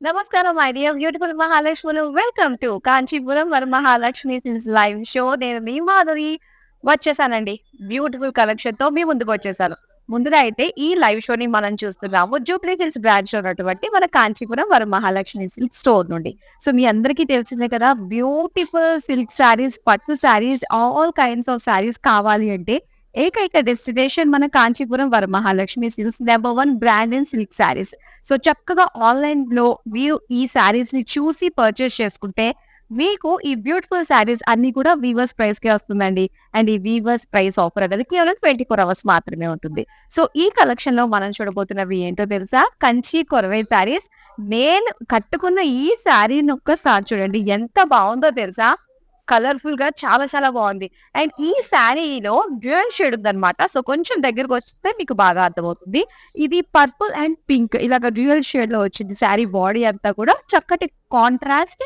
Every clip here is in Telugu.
నమస్కారం మై డియర్ బ్యూటిఫుల్ మహాలక్ష్ములు. Welcome to Kanchipuram Varamahalakshmi silks live show. నేను మీ మాధురి వచ్చేసానండి. బ్యూటిఫుల్ కలెక్షన్‌తో మీ ముందుకొచ్చేసాను. ముందుగా అయితే ఈ లైవ్ షోని మనం చూస్తున్నాము జూబ్లీ హిల్స్ బ్రాంచ్‌లో ఉన్నటువంటి మన కాంచీపురం వరమహాలక్ష్మి సిల్క్ స్టోర్ నుండి. సో, మీ అందరికీ తెలిసిందే కదా! బ్యూటిఫుల్ సిల్క్ శారీస్, పట్టు saris, all kinds of saris కావాలి అంటే ఏకైక డెస్టినేషన్ మన Kanchipuram Varamahalakshmi silks. Number 1 brand in silk saris. So చక్కగా ఆన్‌లైన్‌లో మీరు ఈ శారీస్‌ని చూసి పర్చేస్ చేసుకుంటే, మీకు ఈ బ్యూటిఫుల్ శారీస్ అన్నీ కూడా వీవర్స్ ప్రైస్‌కే వస్తుందండి. అండ్ ఈ వీవర్స్ ప్రైస్ ఆఫర్ అనేది కేవలం 24 అవర్స్ మాత్రమే ఉంటుంది. సో ఈ కలెక్షన్‌లో మనం చూడబోతున్నవి ఏంటో తెలుసా? కంచి కొరవై శారీస్. నేను కట్టుకున్న ఈ శారీని ఒక్కసారి చూడండి. ఎంత బావుందో తెలుసా? కలర్‌ఫుల్‌గా చాలా చాలా బావుంది. అండ్ ఈ శారీలో డ్యూయల్ షేడ్ ఉందన్నమాట. సో కొంచెం దగ్గరకొస్తే మీకు బాగా అర్థమవుతుంది. ఇది పర్పుల్ అండ్ పింక్ ఇలాగ డ్యూయల్ షేడ్‌లో వచ్చింది. శారీ బాడీ అంతా కూడా చక్కటి కాంట్రాస్ట్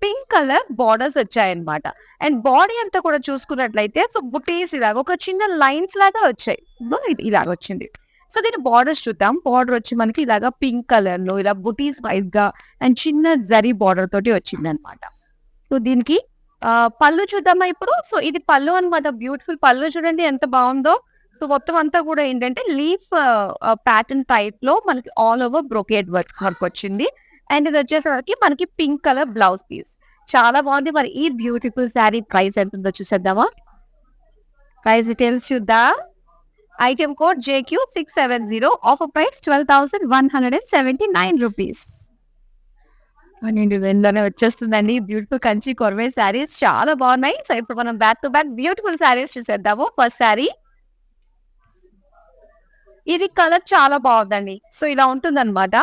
పింక్ కలర్ బోర్డర్స్ వచ్చాయన్నమాట. అండ్ బాడీ అంతా కూడా చూసుకున్నట్లయితే సో బుటీస్ ఇలాగ ఒక చిన్న లైన్స్ లాగా వచ్చాయి. ఇదిగో ఇలాగ వచ్చింది. సో దీని బోర్డర్స్ చూద్దాం. బోర్డర్ వచ్చి మనకి ఇలాగ పింక్ కలర్‌లో ఇలా బుటీస్ వైస్‌గా అండ్ చిన్న జరీ బోర్డర్ తోటి వచ్చిందన్నమాట. సో దీనికి పళ్ళు చూద్దామా ఇప్పుడు? సో ఇది పళ్ళు అన్నమాట. బ్యూటిఫుల్ పళ్ళు చూడండి ఎంత బావుందో. సో మొత్తం అంతా కూడా ఏంటంటే లీఫ్ ప్యాటర్న్ టైప్‌లో మనకి ఆల్ ఓవర్ బ్రొకేడ్ వర్క్ వచ్చింది. అండ్ ఇది వచ్చేసరికి మనకి పింక్ కలర్ బ్లౌజ్ పీస్. చాలా బాగుంది. మరి ఈ బ్యూటిఫుల్ శారీ ప్రైస్ ఎంత ఉందో చూసేద్దామా? ప్రైస్ డీటెయిల్స్ చూద్దాం. Item code JQ670. Offer price 12,179 rupees. 12,000లోనే వచ్చేస్తుందండి. బ్యూటిఫుల్ కంచి కొరవై శారీస్ చాలా బాగున్నాయి. సో ఇప్పుడు మనం back to back beautiful saris చూసేద్దాము. ఫస్ట్ శారీ ఇది కలర్ చాలా బాగుందండి. సో ఇలా ఉంటుందన్నమాట.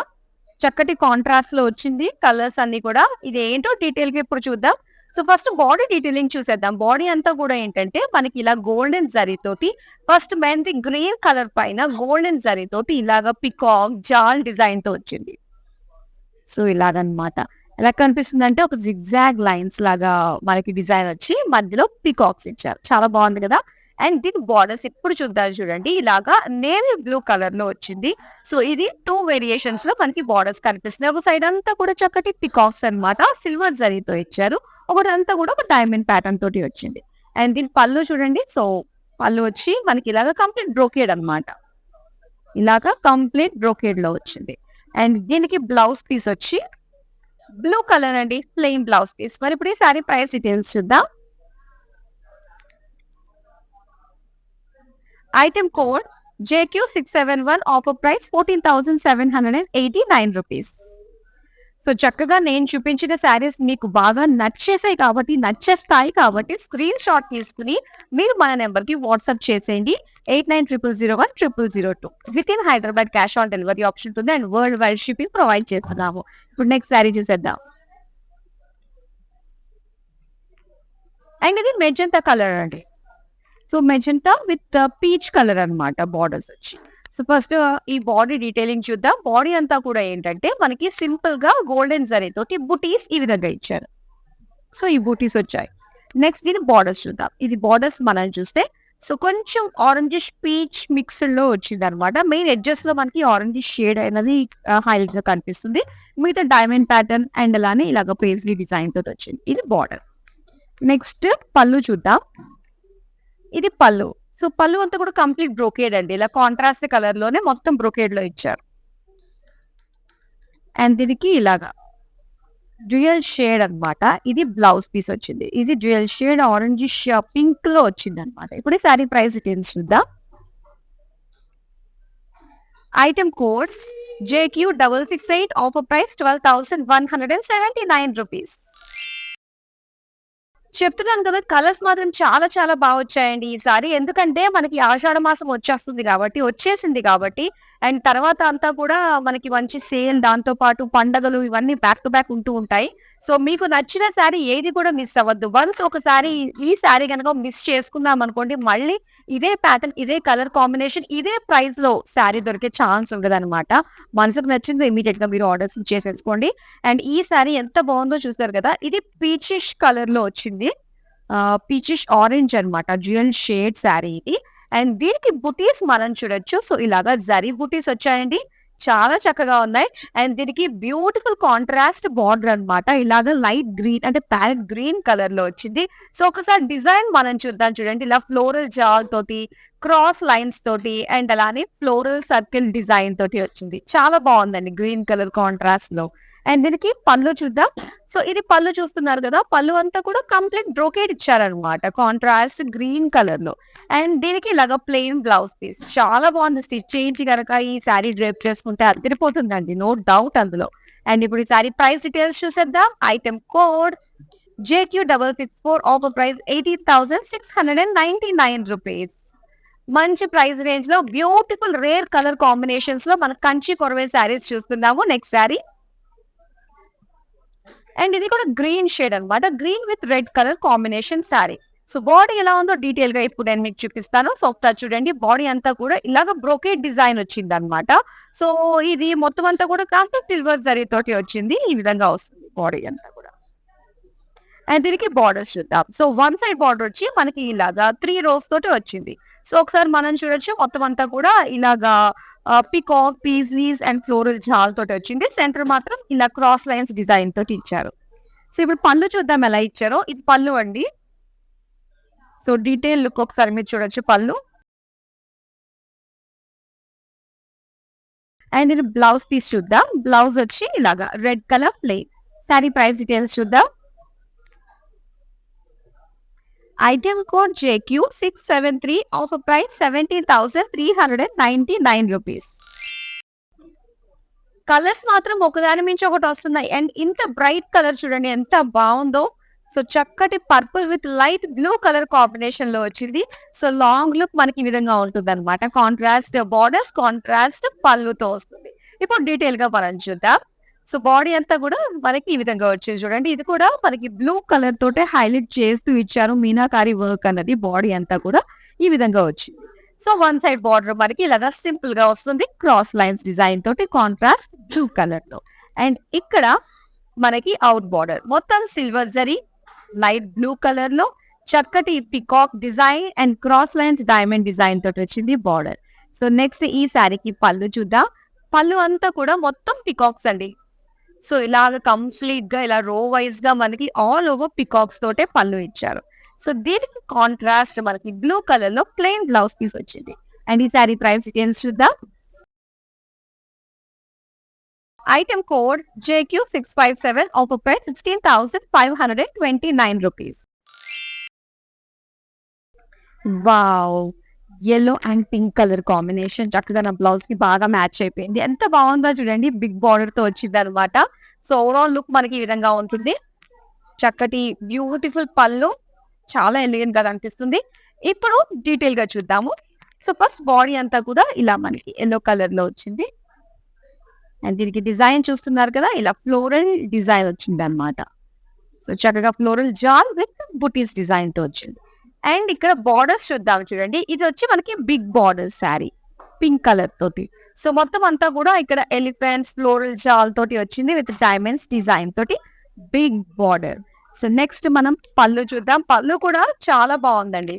చక్కటి కాంట్రాస్ట్ లో వచ్చింది కలర్స్ అన్ని కూడా. ఇది ఏంటో డీటెయిల్ గా ఇప్పుడు చూద్దాం. సో ఫస్ట్ బాడీ డీటెయిలింగ్ చూసేద్దాం. బాడీ అంతా కూడా ఏంటంటే మనకి ఇలా గోల్డెన్ జరీ తోటి ఫస్ట్ మెహందీ గ్రీన్ కలర్ పైన గోల్డెన్ జరీ తోటి ఇలాగా పికాక్ జాల్ డిజైన్ తో వచ్చింది. సో ఇలాగనమాట. ఎలా కనిపిస్తుందంటే ఒక జిగ్‌జాగ్ లైన్స్ లాగా మనకి డిజైన్ వచ్చి మధ్యలో పీకాక్స్ ఇచ్చారు. చాలా బాగుంది కదా! అండ్ దీని బోర్డర్స్ ఇప్పుడు చూద్దాం చూడండి. ఇలాగా నేవీ బ్లూ కలర్ లో వచ్చింది. సో ఇది 2 వేరియేషన్స్ లో మనకి బోర్డర్స్ కనిపిస్తున్నాయి. ఒక సైడ్ అంతా కూడా చక్కటి పీకాక్స్ అన్నమాట. సిల్వర్ జరీతో ఇచ్చారు. ఒకటంతా కూడా ఒక డైమండ్ ప్యాటర్న్ తోటి వచ్చింది. అండ్ దీని పళ్ళు చూడండి. సో పళ్ళు వచ్చి మనకి ఇలాగా కంప్లీట్ బ్రోకేడ్ అన్నమాట. ఇలాగా కంప్లీట్ బ్రోకేడ్ లో వచ్చింది. అండ్ దీనికి బ్లౌజ్ పీస్ వచ్చి బ్లూ కలర్ అండి. Plain blouse piece. మరి ఇప్పుడు ఈ సారీ ప్రైస్ డీటెయిల్స్ చూద్దాం. Item code JQ671. Offer price 14,789 rupees. So చక్కగా నేను చూపించిన శారీస్ మీకు బాగా నచ్చేస్తాయి కాబట్టి స్క్రీన్ షాట్ తీసుకుని మీరు మన నెంబర్ కి వాట్సాప్ చేసేయండి. 8900010002. Within Hyderabad cash on delivery option ఉంటుంది. And world wide shipping provide చేస్తున్నాము. ఇప్పుడు నెక్స్ట్ శారీ చూసేద్దాం. అండ్ ఇది మెజెంటా కలర్ అండి. So magenta with peach colour అన్నమాట బోర్డర్స్ వచ్చి. సో ఫస్ట్ ఈ బాడీ డీటెయిలింగ్ చూద్దాం. బాడీ అంతా కూడా ఏంటంటే మనకి సింపుల్ గా గోల్డెన్ జరీ తోటి బుటీస్ ఈ విధంగా ఇచ్చారు. సో ఈ బూటీస్ వచ్చాయి. నెక్స్ట్ దీని బార్డర్స్ చూద్దాం. ఇది బార్డర్స్ మనం చూస్తే సో కొంచెం ఆరెంజిష్ పీచ్ మిక్స్డ్ లో వచ్చింది అనమాట. మెయిన్ ఎడ్జెస్ లో మనకి ఆరెంజిష్ షేడ్ అనేది హైలైట్ గా కనిపిస్తుంది. మిగతా డైమండ్ ప్యాటర్న్ అండ్ అలానే ఇలాగ పేస్లీ డిజైన్ తోటి వచ్చింది. ఇది బార్డర్. నెక్స్ట్ పళ్ళు చూద్దాం. ఇది పళ్ళు. సో పళ్ళు అంతా కూడా కంప్లీట్ బ్రోకేడ్ అండి. ఇలా కాంట్రాస్ట్ కలర్ లోనే మొత్తం బ్రోకేడ్ లో ఇచ్చారు. అండ్ దీనికి ఇలాగా డ్యూయల్ షేడ్ అన్నమాట. ఇది బ్లౌజ్ పీస్ వచ్చింది. ఇది డ్యూయల్ షేడ్ ఆరెంజిష్ పింక్ లో వచ్చింది అనమాట. ఇప్పుడు ఈ సారీ ప్రైస్ డీటెయిల్స్ చూద్దాం. Item code JQ668. Offer price 12,179 rupees. చెప్తున్నాను కదా కలర్స్ మాత్రం చాలా చాలా బాగా వచ్చాయండి ఈసారి. ఎందుకంటే మనకి ఆషాఢ మాసం వచ్చేసింది కాబట్టి అండ్ తర్వాత అంతా కూడా మనకి మంచి సేల్, దాంతో పాటు పండగలు ఇవన్నీ బ్యాక్ టు బ్యాక్ ఉంటూ ఉంటాయి. సో మీకు నచ్చిన శారీ ఏది కూడా మిస్ అవ్వద్దు. వన్స్ ఒకసారి ఈ శారీ గనక మిస్ చేసుకున్నాం అనుకోండి, మళ్ళీ ఇదే ప్యాటర్న్, ఇదే కలర్ కాంబినేషన్, ఇదే ప్రైస్ లో శారీ దొరికే ఛాన్స్ ఉండదన్నమాట. మనసుకు నచ్చింది ఇమీడియట్ గా మీరు ఆర్డర్స్ చేసేసుకోండి. అండ్ ఈ శారీ ఎంత బాగుందో చూస్తారు కదా. ఇది పీచిష్ కలర్ లో వచ్చింది. పీచిష్ ఆరెంజ్ అన్నమాట. డ్యూయల్ షేడ్ శారీ ఇది. అండ్ దీనికి బుటీస్ మనం చూడొచ్చు. సో ఇలాగా జరీ బుటీస్ వచ్చాయండి. చాలా చక్కగా ఉన్నాయి. అండ్ దీనికి బ్యూటిఫుల్ కాంట్రాస్ట్ బార్డర్ అన్నమాట. ఇలాగ లైట్ గ్రీన్ అంటే ప్యారెట్ గ్రీన్ కలర్ లో వచ్చింది. సో ఒకసారి డిజైన్ మనం చూద్దాం చూడండి. ఇలా ఫ్లోరల్ జాల్ తోటి, క్రాస్ లైన్స్ తోటి అండ్ అలానే ఫ్లోరల్ సర్కిల్ డిజైన్ తోటి వచ్చింది. చాలా బాగుందండి గ్రీన్ కలర్ కాంట్రాస్ట్ లో. అండ్ దీనికి పళ్ళు చూద్దాం. సో ఇది పళ్ళు చూస్తున్నారు కదా, పళ్ళు అంతా కూడా కంప్లీట్ బ్రోకేడ్ ఇచ్చారనమాట కాంట్రాస్ట్ గ్రీన్ కలర్ లో. అండ్ దీనికి ఇలాగ ప్లెయిన్ బ్లౌజ్ పీస్. చాలా బాగుంది. స్టిచ్ చేయించి కనుక ఈ శారీ డ్రేప్ చేసుకుంటే అదిరిపోతుందండి, నో డౌట్ అందులో. అండ్ ఇప్పుడు ఈ శారీ ప్రైస్ డీటెయిల్స్ చూసేద్దాం. Item code JQ664, offer price 18,699 rupees. మంచి ప్రైస్ రేంజ్ లో బ్యూటిఫుల్ రేర్ కలర్ కాంబినేషన్స్ లో మన కంచి కొరవే శారీస్ చూస్తున్నాము. నెక్స్ట్ శారీ, అండ్ ఇది కూడా గ్రీన్ షేడ్ అన్నమాట. Green with red colour combination sari. So body ఎలా ఉందో డీటెయిల్ గా ఇప్పుడు నేను మీకు చూపిస్తాను. సో ఒకసారి చూడండి, బాడీ అంతా కూడా ఇలాగ బ్రోకేడ్ డిజైన్ వచ్చింది అనమాట. సో ఇది మొత్తం అంతా కూడా కాస్త సిల్వర్ జరీ తోటి వచ్చింది. ఈ విధంగా వస్తుంది బాడీ అంతా కూడా. అండ్ దీనికి బార్డర్స్ చూద్దాం. సో వన్ సైడ్ బార్డర్ వచ్చి మనకి ఇలాగా 3 rows తోటి వచ్చింది. సో ఒకసారి మనం చూడొచ్చు, మొత్తం అంతా కూడా ఇలాగా పికాక్, పీస్లీస్ అండ్ ఫ్లోరల్ జాల్ తోటి వచ్చింది. సెంటర్ మాత్రం ఇలా క్రాస్ లైన్స్ డిజైన్ తోటి ఇచ్చారు. సో ఇప్పుడు పళ్ళు చూద్దాం ఎలా ఇచ్చారో. ఇది పళ్ళు అండి. సో డీటెయిల్ లుక్ ఒకసారి మీరు చూడొచ్చు పళ్ళు. అండ్ ఇది బ్లౌజ్ పీస్ చూద్దాం. బ్లౌజ్ వచ్చి ఇలాగా red colour plain. Saree price details చూద్దాం. Item code JQ673, offer price 17,399 rupees. Colours మాత్రం ఒకదాని మించి ఒకటి వస్తున్నాయి. అండ్ ఇంత బ్రైట్ కలర్ చూడండి ఎంత బాగుందో. సో చక్కటి purple with light blue colour combination లో వచ్చింది. సో లాంగ్ లుక్ మనకి ఈ విధంగా ఉంటుంది అనమాట. కాంట్రాస్ట్ బార్డర్స్, కాంట్రాస్ట్ పళ్ళుతో వస్తుంది. ఇప్పుడు డీటెయిల్ గా మనం చూద్దాం. సో బాడీ అంతా కూడా మనకి ఈ విధంగా వచ్చింది చూడండి. ఇది కూడా మనకి బ్లూ కలర్ తోటే హైలైట్ చేస్తూ ఇచ్చారు. మీనాకారి వర్క్ అన్నది బాడీ అంతా కూడా ఈ విధంగా వచ్చింది. సో వన్ సైడ్ బార్డర్ మనకి ఇలాగా సింపుల్ గా వస్తుంది. క్రాస్ లైన్స్ డిజైన్ తోటి కాంట్రాస్ట్ బ్లూ కలర్ లో. అండ్ ఇక్కడ మనకి అవుట్ బార్డర్ మొత్తం silver zari light blue colour లో చక్కటి peacock design and cross lines diamond design తోటి వచ్చింది బార్డర్. సో నెక్స్ట్ ఈ శారీకి పళ్ళు చూద్దాం. పళ్ళు అంతా కూడా మొత్తం పికాక్స్ అండి. సో ఇలాగ కంప్లీట్ గా ఇలా రో వైజ్ గా మనకి ఆల్ ఓవర్ పికాక్స్ తోటే పళ్ళు ఇచ్చారు. సో దీనికి కాంట్రాస్ట్ మనకి బ్లూ కలర్ లో ప్లెయిన్ బ్లౌజ్ పీస్ వచ్చింది. అండ్ ఈ శారీ ప్రైస్ డీటెయిల్స్ చూద్దాం. Item code JQ657, offer price 16,529 rupees. Wow, yellow and pink colour combination చక్కగా నా బ్లౌజ్ కి బాగా మ్యాచ్ అయిపోయింది. ఎంత బాగుందో చూడండి. బిగ్ బార్డర్ తో వచ్చింది అనమాట. సో ఓవరాల్ లుక్ మనకి ఈ విధంగా ఉంటుంది. చక్కటి బ్యూటిఫుల్ పళ్ళు, చాలా ఎలిగెంట్ గా కనిపిస్తుంది. ఇప్పుడు డీటెయిల్ గా చూద్దాము. సో ఫస్ట్ బాడీ అంతా కూడా ఇలా మనకి ఎల్లో కలర్ లో వచ్చింది. అండ్ దీనికి డిజైన్ చూస్తున్నారు కదా, ఇలా ఫ్లోరల్ డిజైన్ వచ్చింది అనమాట. సో చక్కగా ఫ్లోరల్ జాల్ విత్ బుటీస్ డిజైన్ తో వచ్చింది. అండ్ ఇక్కడ బార్డర్స్ చూద్దాం చూడండి. ఇది వచ్చి మనకి big border sari pink colour తోటి. సో మొత్తం అంతా కూడా ఇక్కడ ఎలిఫెంట్స్ ఫ్లోరల్ జాల్ తోటి వచ్చింది విత్ డైమండ్స్ డిజైన్ తోటి బిగ్ బార్డర్. సో నెక్స్ట్ మనం పళ్ళు చూద్దాం. పళ్ళు కూడా చాలా బాగుందండి.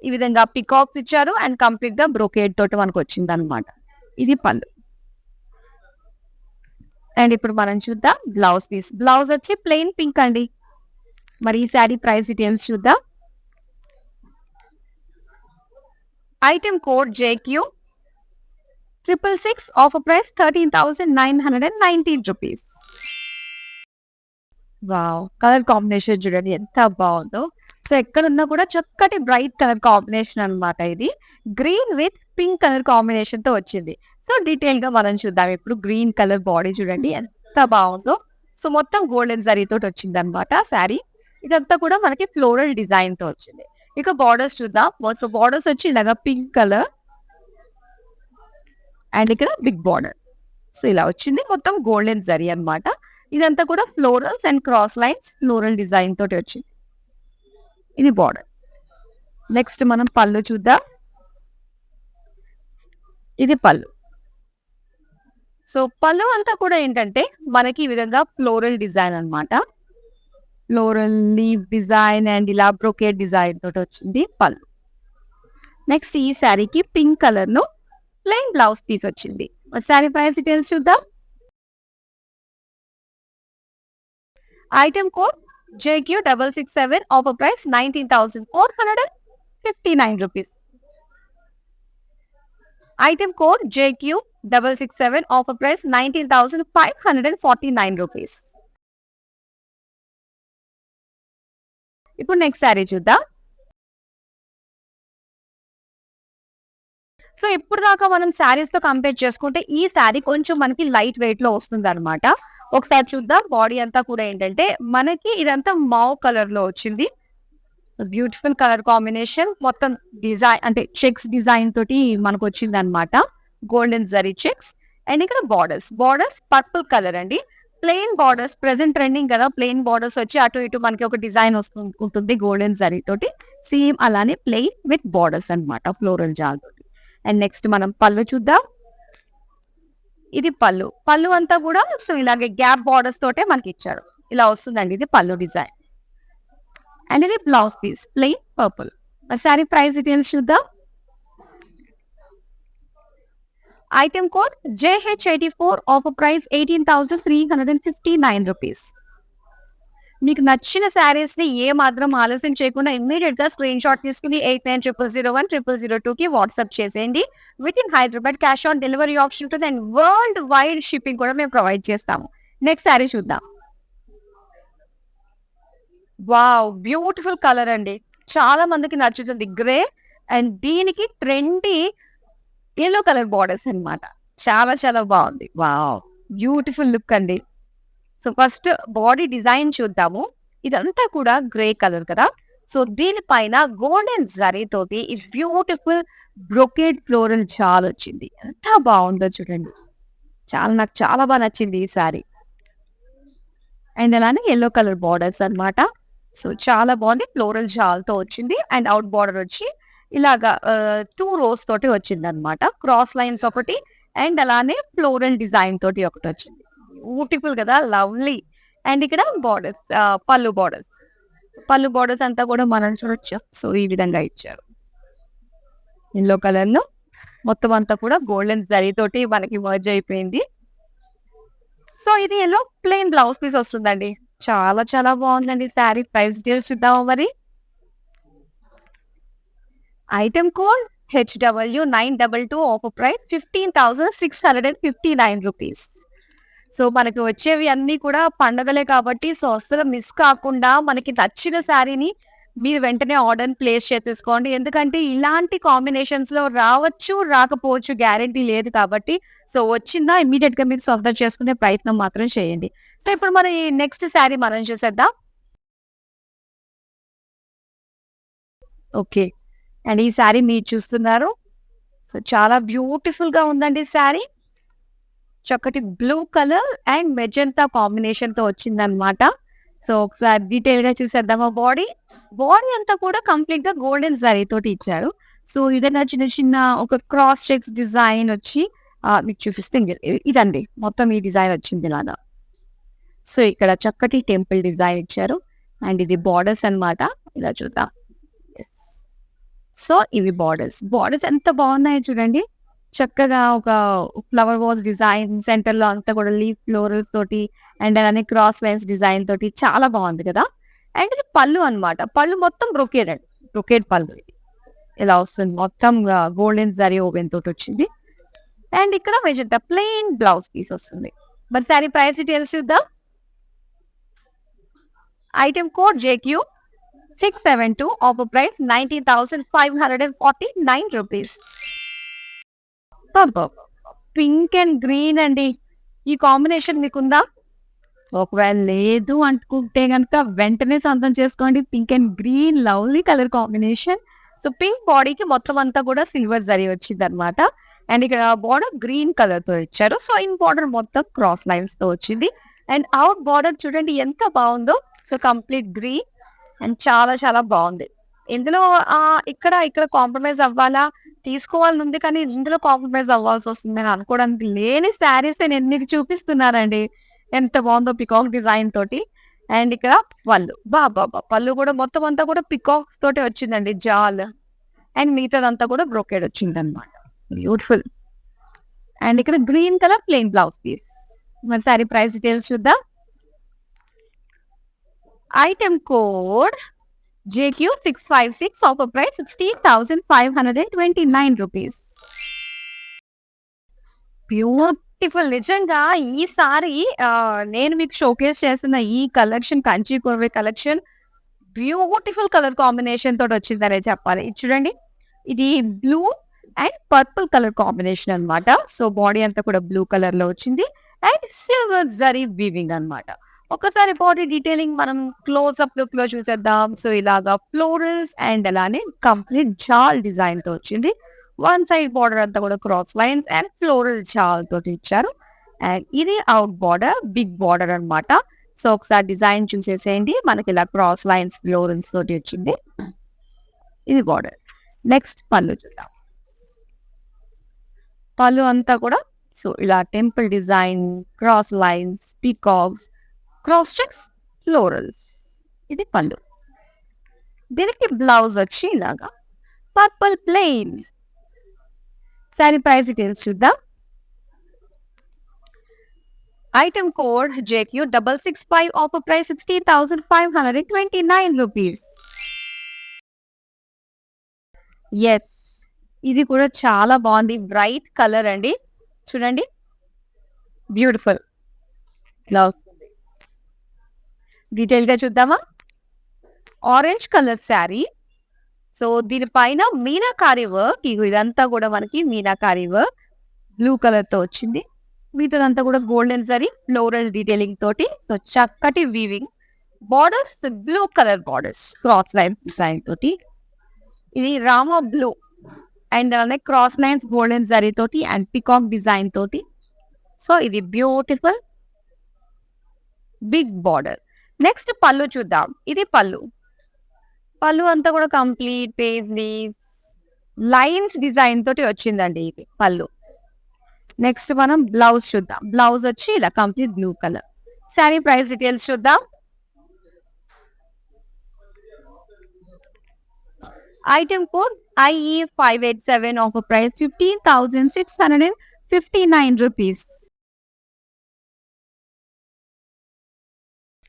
ఈ విధంగా పికాక్స్ ఇచ్చారు అండ్ కంప్లీట్ గా బ్రోకేడ్ తోటి మనకు వచ్చింది అనమాట. ఇది పళ్ళు. అండ్ ఇప్పుడు మనం చూద్దాం బ్లౌజ్ పీస్. బ్లౌజ్ వచ్చి ప్లెయిన్ పింక్ అండి. మరి ఈ శారీ ప్రైస్ డీటెయిల్స్ చూద్దాం. Item code JQ666, offer price 13,919 rupees. Wow, colour combination చూడండి ఎంత బాగుందో. సో ఎక్కడున్నా కూడా చక్కటి బ్రైట్ కలర్ కాంబినేషన్ అన్నమాట. ఇది green with pink colour combination తో వచ్చింది. సో డీటెయిల్ గా మనం చూద్దాం. ఇప్పుడు గ్రీన్ కలర్ బాడీ చూడండి ఎంత బాగుందో. సో మొత్తం గోల్డెన్ జరీ తోటి వచ్చింది అనమాట శారీ. ఇదంతా కూడా మనకి ఫ్లోరల్ డిజైన్ తో వచ్చింది. ఇక బార్డర్స్ చూద్దాం. సో బార్డర్స్ వచ్చి ఇలాగా పింక్ కలర్ అండ్ ఇక్కడ బిగ్ బార్డర్. సో ఇలా వచ్చింది. మొత్తం గోల్డెన్ జరీ అన్నమాట. ఇదంతా కూడా florals and cross lines floral design తోటి వచ్చింది. ఇది బార్డర్. నెక్స్ట్ మనం పళ్ళు చూద్దాం. ఇది పళ్ళు. సో పళ్ళు అంతా కూడా ఏంటంటే మనకి ఈ విధంగా ఫ్లోరల్ డిజైన్ అన్నమాట. ఫ్లోరల్ లీవ్ డిజైన్ అండ్ ఇలా బ్రోకేడ్ డిజైన్ తోటి వచ్చింది పళ్ళు. నెక్స్ట్ ఈ శారీకి పింక్ కలర్ లో ప్లెయిన్ బ్లౌజ్ పీస్ వచ్చింది. శారీ ప్రైస్ డీటెయిల్స్ చూద్దాం. Item code JQ667, offer price 19,459 rupees. Item code JQ667, offer price 19,549 rupees. ఇప్పుడు నెక్స్ట్ శారీ చూద్దాం. సో ఇప్పుడు దాకా మనం శారీస్ తో కంపేర్ చేసుకుంటే ఈ శారీ కొంచెం మనకి లైట్ వెయిట్ లో వస్తుంది అనమాట. ఒకసారి చూద్దాం. బాడీ అంతా కూడా ఏంటంటే మనకి ఇదంతా మావ్ కలర్ లో వచ్చింది. Beautiful colour combination. మొత్తం డిజైన్ అంటే చెక్స్ డిజైన్ తోటి మనకు వచ్చింది అనమాట. Golden zari checks. అండ్ ఇక్కడ బార్డర్స్ పర్పుల్ కలర్ అండి. ప్లెయిన్ బార్డర్స్ ప్రెసెంట్ ట్రెండింగ్ కదా. ప్లెయిన్ బార్డర్స్ వచ్చి అటు ఇటు మనకి ఒక డిజైన్ ఉంటుంది గోల్డెన్ జరీ తోటి. సేమ్ అలానే ప్లెయిన్ విత్ బార్డర్స్ అనమాట, ఫ్లోరల్ జాల్ తోటి. అండ్ నెక్స్ట్ మనం పళ్ళు చూద్దాం. ఇది పళ్ళు అంతా కూడా సో ఇలాగే గ్యాప్ బార్డర్స్ తోటే మనకి ఇచ్చారు. ఇలా వస్తుందండి ఇది పళ్ళు డిజైన్. అండ్ ఇది blouse piece plain purple. Saree price details చూద్దాం. Item code JH84, offer price 18,359 rupees. మీకు నచ్చిన శారీస్ ని ఏ మాత్రం ఆలస్యం చేయకుండా ఇమ్మీడియట్ గా స్క్రీన్ షాట్ తీసుకుని 8900010002 కి వాట్సాప్ చేసేయండి. With in Hyderabad cash on delivery option ఉంటుంది. అండ్ వరల్డ్ వైడ్ షిప్పింగ్ కూడా మేము ప్రొవైడ్ చేస్తాము. నెక్స్ట్ శారీ చూద్దాం. వావ్, బ్యూటిఫుల్ కలర్ అండి. చాలా మందికి నచ్చుతుంది గ్రే. అండ్ దీనికి ట్రెండీ ఎల్లో కలర్ బార్డర్స్ అన్నమాట. చాలా చాలా బాగుంది. వావ్, బ్యూటిఫుల్ లుక్ అండి. సో ఫస్ట్ బాడీ డిజైన్ చూద్దాము. ఇదంతా కూడా గ్రే కలర్ కదా. సో దీనిపైన గోల్డెన్ జరీ తోటి ఈ బ్యూటిఫుల్ బ్రొకేడ్ ఫ్లోరల్ చాలా వచ్చింది. ఎంత బాగుందో చూడండి. నాకు చాలా బాగా నచ్చింది ఈ సారీ. అండ్ అలానే ఎల్లో కలర్ బార్డర్స్ అన్నమాట. సో చాలా బాగుంది. ఫ్లోరల్ జాల్తో వచ్చింది. అండ్ అవుట్ బార్డర్ వచ్చి ఇలాగా 2 rows తోటి వచ్చింది అనమాట. క్రాస్ లైన్స్ ఒకటి అండ్ అలానే ఫ్లోరల్ డిజైన్ తోటి ఒకటి వచ్చింది. బ్యూటిఫుల్ కదా, లవ్లీ. అండ్ ఇక్కడ బార్డర్స్, పళ్ళు బార్డర్స్ అంతా కూడా మనం చూడొచ్చు. సో ఈ విధంగా ఇచ్చారు. ఎల్లో కలర్ లో మొత్తం అంతా కూడా గోల్డెన్ జరీ తోటి మనకి మర్జ్ అయిపోయింది. సో ఇది ఎల్లో ప్లెయిన్ బ్లౌజ్ పీస్ వస్తుందండి. చాలా చాలా బాగుందండి శారీ. ప్రైస్ డీటెయిల్స్ చూద్దామా మరి. Item code HW922, offer price 15,659 rupees. So మనకి వచ్చేవి అన్ని కూడా పండగలే కాబట్టి సో అస్సలు మిస్ కాకుండా మనకి నచ్చిన శారీని మీరు వెంటనే ఆర్డర్ ప్లేస్ చేసేసుకోండి. ఎందుకంటే ఇలాంటి కాంబినేషన్స్ లో రావచ్చు రాకపోవచ్చు, గ్యారంటీ లేదు కాబట్టి సో వచ్చిందా ఇమ్మీడియట్ గా మీరు సొంతం చేసుకునే ప్రయత్నం మాత్రం చేయండి. సో ఇప్పుడు మరి నెక్స్ట్ శారీ మనం చూసేద్దాం. ఓకే, అండ్ ఈ శారీ మీరు చూస్తున్నారు. సో చాలా బ్యూటిఫుల్ గా ఉందండి శారీ. చక్కటి blue colour and magenta combination తో వచ్చిందనమాట. సో ఒకసారి డీటెయిల్ గా చూసేద్దామా. బాడీ అంతా కూడా కంప్లీట్ గా గోల్డెన్ జరీ తోటి ఇచ్చారు. సో ఇదన్నా చిన్న చిన్న ఒక క్రాస్ చెక్స్ డిజైన్ వచ్చి మీకు చూపిస్తే ఇదండి మొత్తం ఈ డిజైన్ వచ్చింది ఇలాగా. సో ఇక్కడ చక్కటి టెంపుల్ డిజైన్ ఇచ్చారు. అండ్ ఇది బార్డర్స్ అన్నమాట. ఇలా చూద్దాం. సో ఇవి బార్డర్స్ ఎంత బాగున్నాయో చూడండి. చక్కగా ఒక ఫ్లవర్ వాజ్ డిజైన్ సెంటర్ లో అంతా కూడా లీఫ్ ఫ్లోరల్స్ తోటి అండ్ అలానే క్రాస్ లైన్స్ డిజైన్ తోటి చాలా బాగుంది కదా. అండ్ ఇది పళ్ళు అన్నమాట. పళ్ళు మొత్తం బ్రొకేడ్ పళ్ళు. ఇలా వస్తుంది మొత్తం గోల్డెన్ జరీ ఓవెన్ తోటి వచ్చింది. అండ్ ఇక్కడ మెజెంటా ప్లెయిన్ బ్లౌజ్ పీస్ వస్తుంది. మరి సారీ ప్రైస్ డీటెయిల్స్ చూద్దాం. Item code JQ672, offer price 19,549 rupees. Pink and green అండి. ఈ కాంబినేషన్ మీకుందా? ఒకవేళ లేదు అనుకుంటే కనుక వెంటనే సొంతం చేసుకోండి. Pink and green lovely colour combination. So pink బాడీకి మొత్తం అంతా కూడా సిల్వర్ జరీ వచ్చింది అనమాట. అండ్ ఇక్కడ బార్డర్ గ్రీన్ కలర్ తో ఇచ్చారు. సో ఇన్ బార్డర్ మొత్తం క్రాస్ లైన్స్ తో వచ్చింది. అండ్ అవుట్ బార్డర్ చూడండి ఎంత బాగుందో. సో కంప్లీట్ గ్రీన్ అండ్ చాలా చాలా బాగుంది. ఇందులో ఇక్కడ కాంప్రమైజ్ అవ్వాలా, తీసుకోవాలని ఉంది కానీ ఇందులో కాంప్రమైజ్ అవ్వాల్సి వస్తుంది అని అనుకోవడానికి లేని శారీస్ నేను మీకు చూపిస్తున్నానండి. ఎంత బాగుందో పికాక్ డిజైన్ తోటి. అండ్ ఇక్కడ పళ్ళు కూడా మొత్తం అంతా కూడా పికాక్ తోటి వచ్చిందండి, జాల్. అండ్ మిగతాదంతా కూడా బ్రోకేడ్ వచ్చింది అనమాట. బ్యూటిఫుల్. అండ్ ఇక్కడ green colour plain blouse piece. మరి సారీ ప్రైస్ డీటెయిల్స్ చూద్దాం. Item code JQ656, offer price 16,529 rupees. Beautiful. నిజంగా ఈ సారీ నేను మీకు షోకేస్ చేసిన ఈ collection Kanchi korvai collection beautiful colour combination తోటి వచ్చిందనే చెప్పాలి. ఇది చూడండి, ఇది blue and purple colour combination అన్నమాట. సో బాడీ అంతా కూడా బ్లూ కలర్ లో వచ్చింది అండ్ సిల్వర్ జరీ వీవింగ్ అన్నమాట. ఒకసారి బాడీ డీటెయిలింగ్ మనం క్లోజ్అప్ లుక్ లో చూసేద్దాం. సో ఇలాగా ఫ్లోరల్స్ అండ్ అలానే కంప్లీట్ జాల్ డిజైన్ తో వచ్చింది. వన్ సైడ్ బార్డర్ అంతా కూడా క్రాస్ లైన్స్ అండ్ ఫ్లోరల్ జాల్ తోటి ఇచ్చారు. అండ్ ఇది అవుట్ బార్డర్, బిగ్ బార్డర్ అన్నమాట. సో ఒకసారి డిజైన్ చూసేసేయండి. మనకి ఇలా క్రాస్ లైన్స్ ఫ్లోరల్స్ తోటి వచ్చింది. ఇది బార్డర్. నెక్స్ట్ పళ్ళు చూద్దాం. పళ్ళు అంతా కూడా సో ఇలా temple design, cross lines, peacocks, cross checks, florals. ఇది పళ్ళు. దీనికి బ్లౌజ్ వచ్చి ఇలాగా purple plain. Saree price details చూద్దాం. Item code JQ665, offer price 16,529 rupees. Yes, ఇది కూడా చాలా బాగుంది. బ్రైట్ కలర్ అండి, చూడండి బ్యూటిఫుల్. బ్లౌజ్ డీటెయిల్ గా చూద్దామా. Orange colour sari. సో దీనిపైన మీనాకారి వర్క్. ఇదంతా కూడా మనకి మీనాకారి వర్క్ బ్లూ కలర్ తో వచ్చింది. వీటిదంతా కూడా గోల్డెన్ జరీ ఫ్లోరల్ డీటెయిలింగ్ తోటి. సో చక్కటి weaving. Borders blue colour borders, cross line design తోటి. ఇది రామా బ్లూ అండ్ అలానే క్రాస్ లైన్స్ గోల్డెన్ జరీ తోటి అండ్ పికాక్ డిజైన్ తోటి. సో ఇది బ్యూటిఫుల్ బిగ్ బార్డర్. నెక్స్ట్ పళ్ళు చూద్దాం. ఇది పళ్ళు. పళ్ళు అంతా కూడా కంప్లీట్ పేజ్లీ లైన్స్ డిజైన్ తోటి వచ్చిందండి ఇది పళ్ళు. నెక్స్ట్ మనం బ్లౌజ్ చూద్దాం. బ్లౌజ్ వచ్చి ఇలా complete blue colour. Saree price details చూద్దాం. Item code IE587, offer price 15,659 rupees.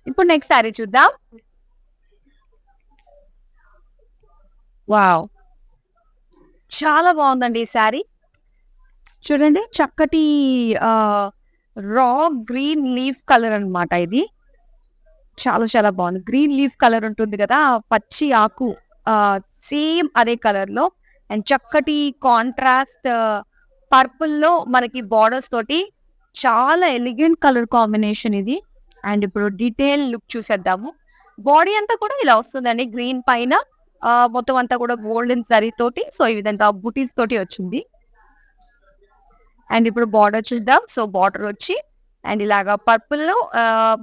ఇప్పుడు నెక్స్ట్ శారీ చూద్దాం. వావ్, చాలా బాగుందండి ఈ శారీ. చూడండి చక్కటి రా గ్రీన్ లీఫ్ కలర్ అన్నమాట. ఇది చాలా చాలా బాగుంది. గ్రీన్ లీఫ్ కలర్ ఉంటుంది కదా, పచ్చి ఆకు, సేమ్ అదే కలర్ లో అండ్ చక్కటి కాంట్రాస్ట్ పర్పుల్ లో మనకి బార్డర్స్ తోటి చాలా ఎలిగెంట్ కలర్ కాంబినేషన్ ఇది. అండ్ ఇప్పుడు డీటెయిల్ లుక్ చూసేద్దాము. బాడీ అంతా కూడా ఇలా వస్తుందండి. గ్రీన్ పైన మొత్తం అంతా కూడా గోల్డెన్ జరీ తోటి. సో ఈ విధంగా బుటీస్ తోటి వచ్చింది. అండ్ ఇప్పుడు బార్డర్ చూద్దాం. సో బార్డర్ వచ్చి అండ్ ఇలాగా పర్పుల్ లో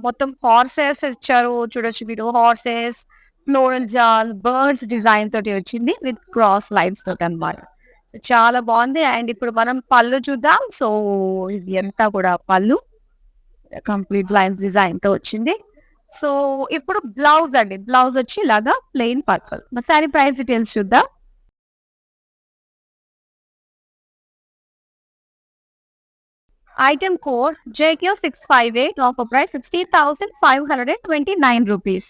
మొత్తం హార్సెస్ ఇచ్చారు. చూడొచ్చు మీరు, హార్సెస్, ఫ్లోరల్ జాల్, బర్డ్స్ డిజైన్ తోటి వచ్చింది విత్ క్రాస్ లైన్స్ తోటి అన్నమాట. చాలా బాగుంది. అండ్ ఇప్పుడు మనం పళ్ళు చూద్దాం. సో ఇది అంతా కూడా పళ్ళు కంప్లీట్ లైన్స్ డిజైన్ తో వచ్చింది. సో ఇప్పుడు బ్లౌజ్ అండి. బ్లౌజ్ వచ్చి ఇలాగా plain purple. Saree price details చూద్దాం. Item code JQ658, offer price 16,529 rupees.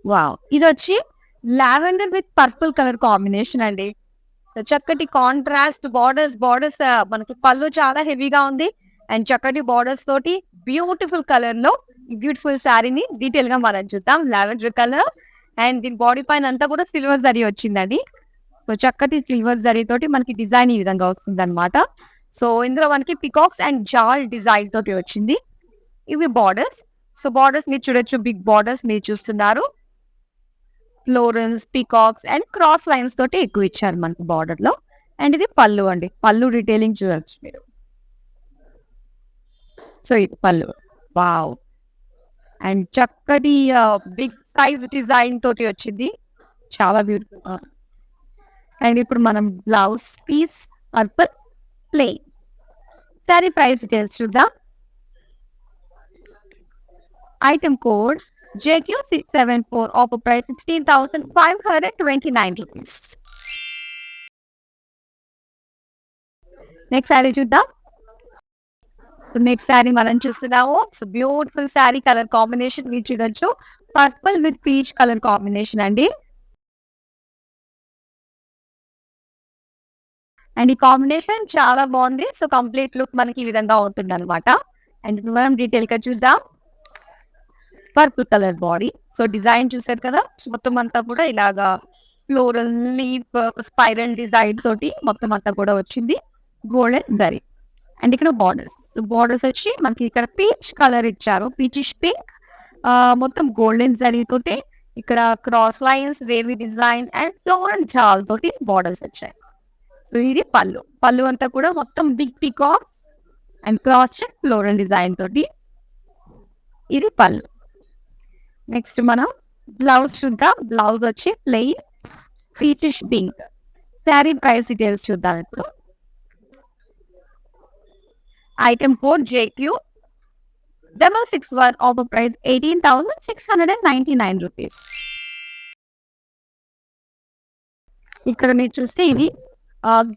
Wow, ఇది వచ్చి lavender with purple colour combination అండి. చక్కటి కాంట్రాస్ట్ బార్డర్స్ మనకి పళ్ళు చాలా హెవీగా ఉంది అండ్ చక్కటి బార్డర్స్ తోటి బ్యూటిఫుల్ కలర్ లో ఈ బ్యూటిఫుల్ శారీని డీటెయిల్ గా మనం చూద్దాం. లావెండర్ కలర్ అండ్ దీని బాడీ పైన అంతా కూడా సిల్వర్ జరీ వచ్చిందండి. సో చక్కటి సిల్వర్ జరీ తోటి మనకి డిజైన్ ఈ విధంగా వస్తుంది అనమాట. సో ఇందులో మనకి పికాక్స్ అండ్ జాల్ డిజైన్ తోటి వచ్చింది. ఇవి బార్డర్స్. సో బార్డర్స్ మీరు చూడొచ్చు, బిగ్ బార్డర్స్ మీరు చూస్తున్నారు. Florals, peacocks and cross lines తోటి ఎక్కువ ఇచ్చారు మనకి బార్డర్ లో. అండ్ ఇది పళ్ళు అండి. పళ్ళు డీటెయిలింగ్ చూడొచ్చు మీరు. సో ఇది పళ్ళు. వావ్, అండ్ చక్కటి బిగ్ సైజ్ డిజైన్ తోటి వచ్చింది. చాలా బ్యూటిఫుల్. అండ్ ఇప్పుడు మనం blouse piece purple plain. Saree price details చూద్దాం. Item code JQ674, offer price 16,529 rupees. Next saree చూద్దాం. నెక్స్ట్ శారీ మనం చూస్తున్నాము. So beautiful saree colour combination మీరు చూడొచ్చు. Purple with peach colour combination అండి. అండ్ ఈ కాంబినేషన్ చాలా బాగుంది. సో కంప్లీట్ లుక్ మనకి ఈ విధంగా ఉంటుంది అనమాట. అండ్ ఇప్పుడు మనం డీటెయిల్ గా చూద్దాం. Purple colour body. So design చూసారు కదా, మొత్తం అంతా కూడా ఇలాగా ఫ్లోరల్ లీఫ్ స్పైరల్ డిజైన్ తోటి మొత్తం అంతా కూడా వచ్చింది. గోల్డెన్ జరీ. అండ్ ఇక్కడ బార్డర్స్ వచ్చి మనకి ఇక్కడ పీచ్ కలర్ ఇచ్చారు. Peachish pink. మొత్తం గోల్డెన్ జరీ తోటి ఇక్కడ cross lines, wavy design and floral జాల్ తోటి బార్డర్స్ వచ్చాయి. సో ఇది పళ్ళు అంతా కూడా మొత్తం big peacocks and cross check floral design తోటి ఇది పళ్ళు. నెక్స్ట్ మనం బ్లౌజ్ చూద్దాం. బ్లౌజ్ వచ్చి plain peachish pink. Sari price details చూద్దాం ఇప్పుడు. Item code JQ 661 offer price 18,699 rupees. ఇక్కడ మీరు చూస్తే ఇది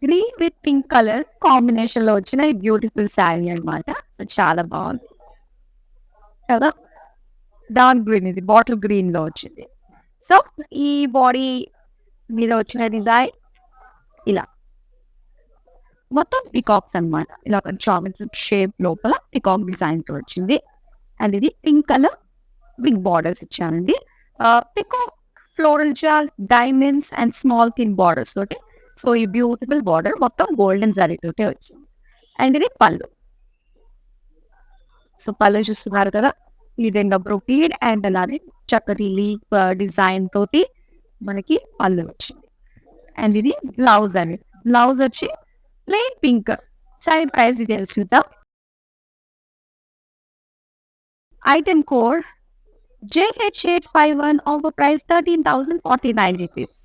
green with pink colour combination లో వచ్చిన బ్యూటిఫుల్ శారీ అనమాట. చాలా బాగుంది కదా. డార్క్ గ్రీన్, ఇది బాటిల్ గ్రీన్ లో వచ్చింది. సో ఈ బాడీ మీద వచ్చిన డిజైన్ ఇలా మొత్తం పికాక్స్ అనమాట. ఇలా జామెట్రిక్ షేప్ లోపల పికాక్ డిజైన్ తో వచ్చింది. అండ్ ఇది పింక్ కలర్ బిగ్ బార్డర్స్ ఇచ్చానండి. Peacock floral jaal diamonds and small thin borders తోటి. సో ఈ బ్యూటిఫుల్ బార్డర్ మొత్తం గోల్డెన్ జరీ తోటి వచ్చింది. అండ్ ఇది పళ్ళు. సో పళ్ళు చూస్తున్నారు కదా, ఈ విధంగా బ్రొకేడ్ అండ్ అలాగే చక్కటి లీఫ్ డిజైన్ తోటి మనకి పళ్ళు వచ్చింది. అండ్ ఇది బ్లౌజ్ అని. బ్లౌజ్ వచ్చి plain pink. Sari price details చూద్దాం. Item code JH851 offer price 13,049 rupees.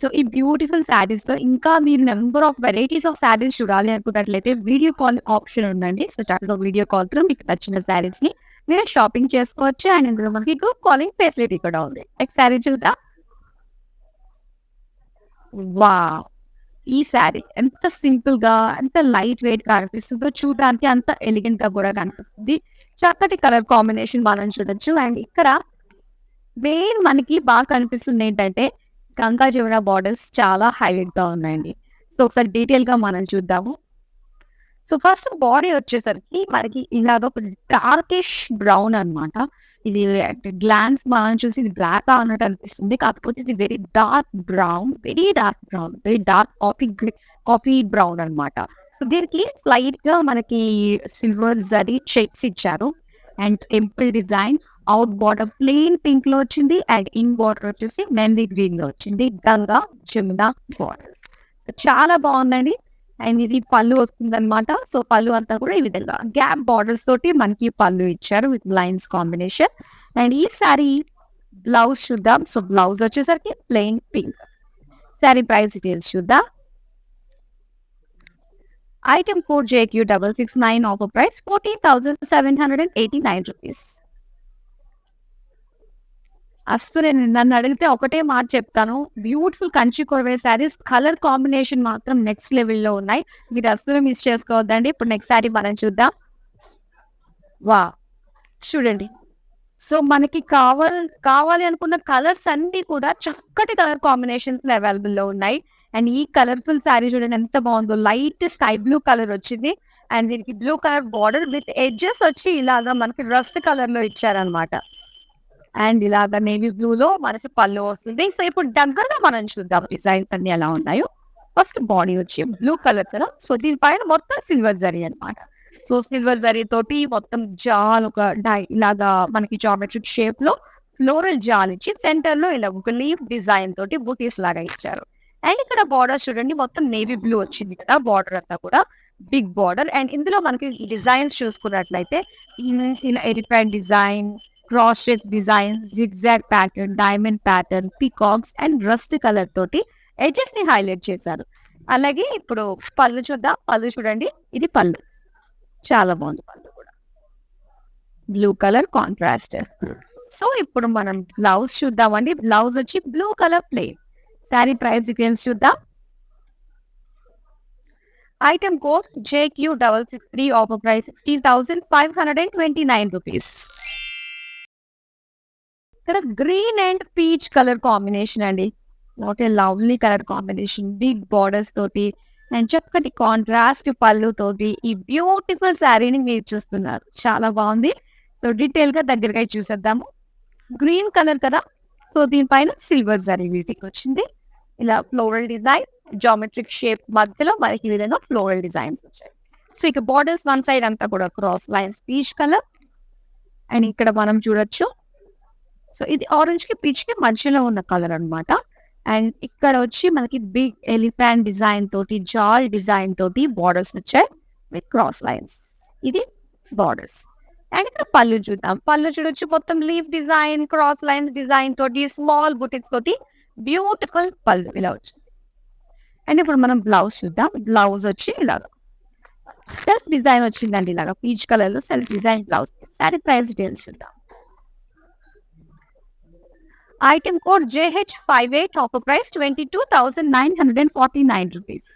So ఈ బ్యూటిఫుల్ శారీస్ లో ఇంకా మీరు number of varieties of sarees చూడాలి అనుకున్నట్లయితే వీడియో కాల్ ఆప్షన్ ఉందండి. సో చక్కగా వీడియో కాల్ తో మీకు నచ్చిన శారీస్ ని మీరు షాపింగ్ చేసుకోవచ్చు. అండ్ ఇందులో మనకి గ్రూప్ కాలింగ్ ఫెసిలిటీ కూడా ఉంది. నెక్స్ట్ శారీ చూద్దాం. వావ్, ఈ శారీ ఎంత సింపుల్ గా ఎంత లైట్ వెయిట్ గా అనిపిస్తుందో, చూడడానికి అంత ఎలిగెంట్ గా కూడా కనిపిస్తుంది. చక్కటి కలర్ కాంబినేషన్ మనం చూడొచ్చు. అండ్ ఇక్కడ మెయిన్ మనకి బాగా కనిపిస్తుంది ఏంటంటే గంగా జమున బార్డర్స్ చాలా హైలైట్ గా ఉన్నాయండి. సో ఒకసారి డీటెయిల్ గా మనం చూద్దాము. సో ఫస్ట్ బాడీ వచ్చేసరికి మనకి ఇలాగ ఒక డార్కిష్ బ్రౌన్ అనమాట. ఇది గ్లాన్స్ మనం చూసి ఇది బ్లాక్ అన్నట్టు అనిపిస్తుంది, కాకపోతే ఇది very dark brown, very dark coffee brown అనమాట. సో దీనికి స్లైట్ గా మనకి సిల్వర్ జరీ చెక్స్ ఇచ్చారు. And temple design. Out border plain pink లో వచ్చింది. అండ్ ఇన్ బార్డర్ వచ్చేసి మెహందీ గ్రీన్ లో వచ్చింది. గంగా జమున బార్డర్. చాలా బాగుందండి. అండ్ ఇది పళ్ళు వస్తుంది అనమాట. సో పళ్ళు అంతా కూడా ఈ విధంగా గ్యాప్ బార్డర్స్ తోటి మనకి పళ్ళు ఇచ్చారు విత్ లైన్స్ కాంబినేషన్. అండ్ ఈ సారీ బ్లౌజ్ చూద్దాం. సో బ్లౌజ్ వచ్చేసరికి plain pink. Saree price details చూద్దాం. Item code JQ 669 offer price 14,789 rupees. అసలు నేను నన్ను అడిగితే ఒకటే మాట చెప్తాను, beautiful Kanchi korvai sarees colour combination మాత్రం నెక్స్ట్ లెవెల్లో ఉన్నాయి. మీరు అసలు మిస్ చేసుకోవద్దండి. ఇప్పుడు నెక్స్ట్ శారీ మనం చూద్దాం. వా, చూడండి. సో మనకి కావాలి అనుకున్న కలర్స్ అన్ని కూడా చక్కటి కలర్ కాంబినేషన్స్ అవైలబుల్ లో ఉన్నాయి. అండ్ ఈ కలర్ఫుల్ శారీ చూడండి ఎంత బాగుందో. లైట్ స్కై బ్లూ కలర్ వచ్చింది. అండ్ దీనికి blue colour border with edges వచ్చి ఇలాగా మనకి రస్ట్ కలర్ లో ఇచ్చారనమాట. అండ్ ఇలాగా నేవీ బ్లూ లో మనకి పళ్ళు వస్తుంది. సో ఇప్పుడు దగ్గరగా మనం చూద్దాం డిజైన్స్ అన్ని ఎలా ఉన్నాయో. ఫస్ట్ బాడీ వచ్చి బ్లూ కలర్ కదా. సో దీనిపైన మొత్తం సిల్వర్ జరీ అనమాట. సో సిల్వర్ జరీ తోటి మొత్తం జాల్ ఒక ఇలాగా మనకి జామెట్రిక్ షేప్ లో ఫ్లోరల్ జాల్ ఇచ్చి సెంటర్ లో ఇలా ఒక లీఫ్ డిజైన్ తోటి బూటీస్ లాగా ఇచ్చారు. అండ్ ఇక్కడ బార్డర్ చూడండి మొత్తం నేవీ బ్లూ వచ్చింది కదా. బార్డర్ అంతా కూడా బిగ్ బార్డర్. అండ్ ఇందులో మనకి డిజైన్స్ చూసుకున్నట్లయితే ఇలా elephant design, cross shape design, zigzag pattern, diamond pattern, peacocks and rust colour తోటి ఎడ్జెస్ ని హైలైట్ చేశారు. అలాగే ఇప్పుడు పళ్ళు చూద్దాం. పళ్ళు చూడండి, ఇది పళ్ళు చాలా బాగుంది. పళ్ళు కూడా బ్లూ కలర్ కాంట్రాస్ట్. సో ఇప్పుడు మనం బ్లౌజ్ చూద్దామండి. బ్లౌజ్ వచ్చి blue colour plain. Saree price details చూద్దాం. Item code JQ663 offer price 16,529 rupees. ఇక్కడ green and peach colour combination అండి. What a lovely colour combination, big borders తోటి అండ్ చక్కటి కాంట్రాస్ట్ పళ్ళు తోటి ఈ బ్యూటిఫుల్ శారీని మీరు చూస్తున్నారు. చాలా బాగుంది. సో డీటెయిల్ గా దగ్గరగా చూసేద్దాము. గ్రీన్ కలర్ కదా, సో దీనిపైన సిల్వర్ జరీ వీటికి వచ్చింది. ఇలా ఫ్లోరల్ డిజైన్, జామెట్రిక్ షేప్ మధ్యలో మనకి ఈ విధంగా ఫ్లోరల్ డిజైన్స్ వచ్చాయి. సో ఇక బార్డర్స్ వన్ సైడ్ అంతా కూడా cross lines peach colour and ఇక్కడ మనం చూడొచ్చు. సో ఇది ఆరెంజ్ కి పీచ్ కి మధ్యలో ఉన్న కలర్ అన్నమాట. అండ్ ఇక్కడ వచ్చి మనకి బిగ్ ఎలిఫెంట్ డిజైన్ తోటి, జాల్ డిజైన్ తోటి బార్డర్స్ వచ్చాయి విత్ క్రాస్ లైన్స్. ఇది బార్డర్స్. అండ్ ఇక్కడ పళ్ళు చూద్దాం. పళ్ళు చూడొచ్చు, మొత్తం leaf design, cross lines design తోటి, స్మాల్ బుటిక్స్ తోటి బ్యూటిఫుల్ పళ్ళు ఇలా వచ్చింది. అండ్ ఇప్పుడు మనం బ్లౌజ్ చూద్దాం. బ్లౌజ్ వచ్చి ఇలాగా సెల్ఫ్ డిజైన్ వచ్చిందండి, ఇలాగా పీచ్ కలర్ లో self design blouse. Saree price details చూద్దాం. Item code JH58 offer price 22,949 rupees.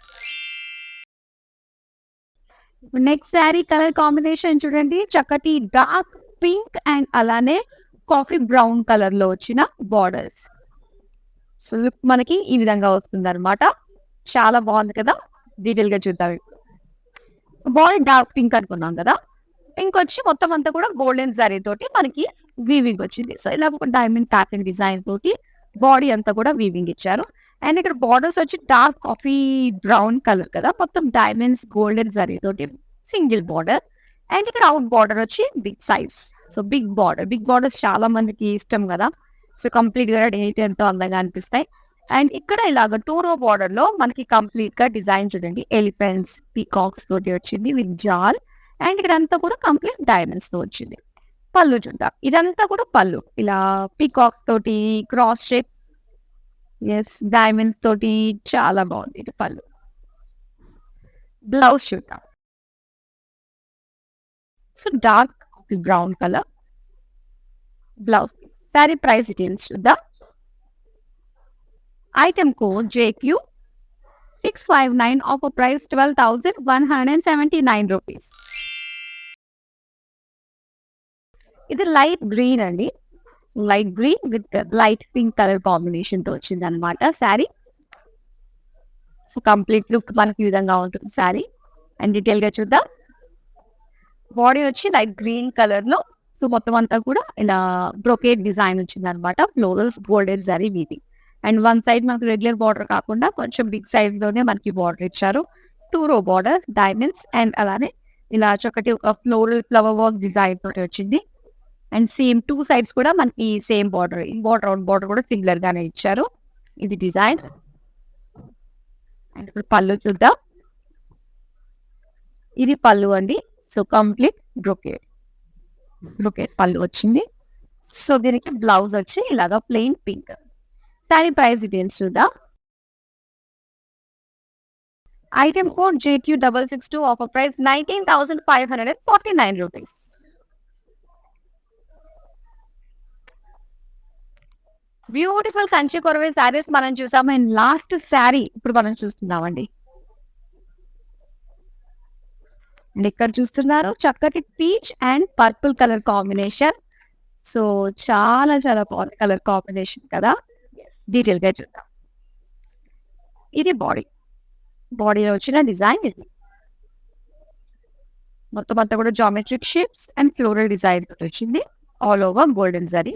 Next saree colour combination చూడండి, చక్కటి డార్క్ పింక్ అండ్ అలానే కాఫీ బ్రౌన్ కలర్ లో వచ్చిన బార్డర్స్. సో లుక్ మనకి ఈ విధంగా వస్తుంది అనమాట. చాలా బాగుంది కదా. డీటెయిల్ గా చూద్దాం. బాడీ డార్క్ పింక్ అనుకున్నాం కదా, పింక్ వచ్చి మొత్తం అంతా కూడా గోల్డెన్ జరీ తోటి మనకి వీవింగ్ వచ్చింది. సో ఇలా ఒక డైమండ్ ప్యాటర్న్ డిజైన్ తోటి బాడీ అంతా కూడా వీవింగ్ ఇచ్చారు. అండ్ ఇక్కడ బార్డర్స్ వచ్చి డార్క్ కాఫీ బ్రౌన్ కలర్ కదా, మొత్తం డైమండ్స్ గోల్డెన్ జరీ తోటి సింగిల్ బార్డర్. అండ్ ఇక్కడ అవుట్ బార్డర్ వచ్చి big size. So big borders చాలా మందికి ఇష్టం కదా. సో కంప్లీట్ గా రెడీ అయితే ఎంతో అందంగా అనిపిస్తాయి. అండ్ ఇక్కడ ఇలాగ 2 row బార్డర్ లో మనకి కంప్లీట్ గా డిజైన్ చూడండి, ఎలిఫెంట్స్ పీకాక్స్ తోటి వచ్చింది విత్ జాల్. అండ్ ఇక్కడ అంతా కూడా కంప్లీట్ డైమండ్స్ తో వచ్చింది. పళ్ళు చూద్దాం. ఇదంతా కూడా పళ్ళు ఇలా పీకాక్స్ తోటి క్రాస్ షేప్, ఎస్ డైమండ్స్ తోటి చాలా బాగుంది ఇది పళ్ళు. బ్లౌజ్ చూద్దాం. So dark brown colour blouse. Saree price details చూద్దాం. Item code JQ659 offer price 12,179 rupees. ఇది లైట్ గ్రీన్ అండి, light green with light pink colour combination తో వచ్చింది అనమాట శారీ. సో కంప్లీట్ లుక్ మనకి ఈ విధంగా ఉంటుంది శారీ. అండ్ డీటెయిల్ గా చూద్దాం. బాడీ వచ్చి లైట్ గ్రీన్ కలర్ లో, సో మొత్తం అంతా కూడా ఇలా బ్రోకేట్ డిజైన్ వచ్చింది అనమాట, ఫ్లోరల్స్ గోల్డెన్ జరీ వీటి. అండ్ వన్ సైడ్ మనకు రెగ్యులర్ బార్డర్ కాకుండా కొంచెం బిగ్ సైజ్ లోనే మనకి బార్డర్ ఇచ్చారు. 2 row బార్డర్ డైమండ్స్ అండ్ అలానే ఇలా చక్కటి ఒక ఫ్లోరల్ ఫ్లవర్ వాస్ డిజైన్ తోటి వచ్చింది. అండ్ సేమ్ 2 sides కూడా మనకి same border, border out border కూడా సిమిలర్ గానే ఇచ్చారు. ఇది డిజైన్. అండ్ ఇప్పుడు పళ్ళు చూద్దాం. ఇది పళ్ళు అండి. సో కంప్లీట్ బ్రొకేట్ పళ్ళు వచ్చింది. సో దీనికి బ్లౌజ్ వచ్చి ఇలాగా plain pink. Saree price details చూద్దాం. Item code JQ662 offer price 19,549 rupees. Beautiful Kanchi korvai sarees మనం చూసాము. అండ్ లాస్ట్ శారీ ఇప్పుడు మనం చూస్తున్నామండి. అండ్ ఇక్కడ చూస్తున్నారు చక్కటి peach and purple colour combination. So చాలా చాలా బాగుంది కలర్ కాంబినేషన్ కదా. డీటెయిల్ గా చూద్దాం. ఇది బాడీలో వచ్చిన డిజైన్. ఇది మొత్తం అంతా కూడా geometric shapes and floral design వచ్చింది, ఆల్ ఓవర్ గోల్డెన్ జరీ.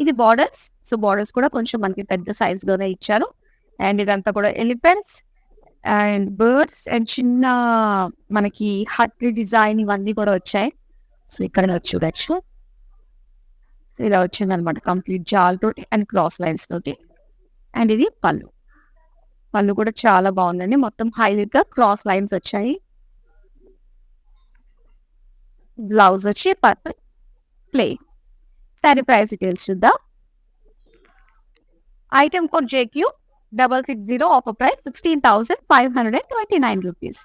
ఇది బార్డర్స్. సో బార్డర్స్ కూడా కొంచెం మనకి పెద్ద సైజ్ లోనే ఇచ్చారు. అండ్ ఇదంతా కూడా ఎలిఫెంట్స్ అండ్ బర్డ్స్ అండ్ చిన్న మనకి హట్ డిజైన్ ఇవన్నీ కూడా వచ్చాయి. సో ఇక్కడ చూడొచ్చు ఇలా వచ్చింది అనమాట, కంప్లీట్ జాల్ తోటి అండ్ క్రాస్ లైన్స్ తోటి. అండ్ ఇది పళ్ళు కూడా చాలా బాగుందండి, మొత్తం హైలైట్ గా క్రాస్ లైన్స్ వచ్చాయి. బ్లౌజ్ వచ్చి purple plain. Saree price details చూద్దాం. Item code JQ660 offer price 16,529 rupees.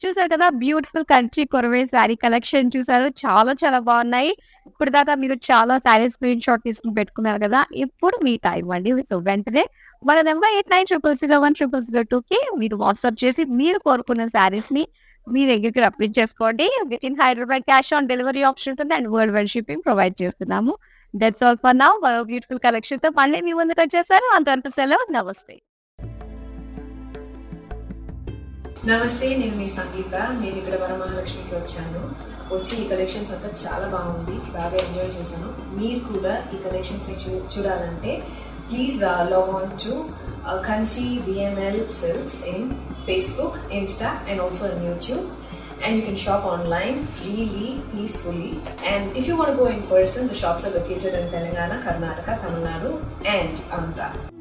చూసారు కదా బ్యూటిఫుల్ కంచి కొరవే శారీ కలెక్షన్ చూసారు, చాలా చాలా బాగున్నాయి. ఇప్పుడు దాకా మీరు చాలా శారీ స్క్రీన్ షాట్ తీసుకుని పెట్టుకున్నారు కదా, ఇప్పుడు మీ టైం అండి. సో వెంటనే మన నెంబర్ 8900010002కి మీరు వాట్సాప్ చేసి మీరు కోరుకున్న శారీస్ ని మీ దగ్గరికి రప్పించేసుకోండి. Within Hyderabad cash on delivery option ఉంటుంది and world wide shipping provide చేస్తున్నాము. That's all for now. మరో బ్యూటిఫుల్ కలెక్షన్ తో మళ్ళీ మీ ముందుకు వచ్చేసాను. అంతవరకు సెలవు. నమస్తే. నమస్తే, నేను మీ సంగీత. నేను ఇక్కడ వరమహాలక్ష్మికి వచ్చి ఈ కలెక్షన్స్ అంతా చాలా బాగుంది, బాగా ఎంజాయ్ చేశాను. మీరు కూడా ఈ కలెక్షన్స్ చూడాలంటే please log on to Kanchi VML Silks in Facebook, Insta and also on YouTube. And you can shop online freely, peacefully. And if you want to go in person, the shops are located in Telangana, Karnataka, Tamil Nadu and Andhra.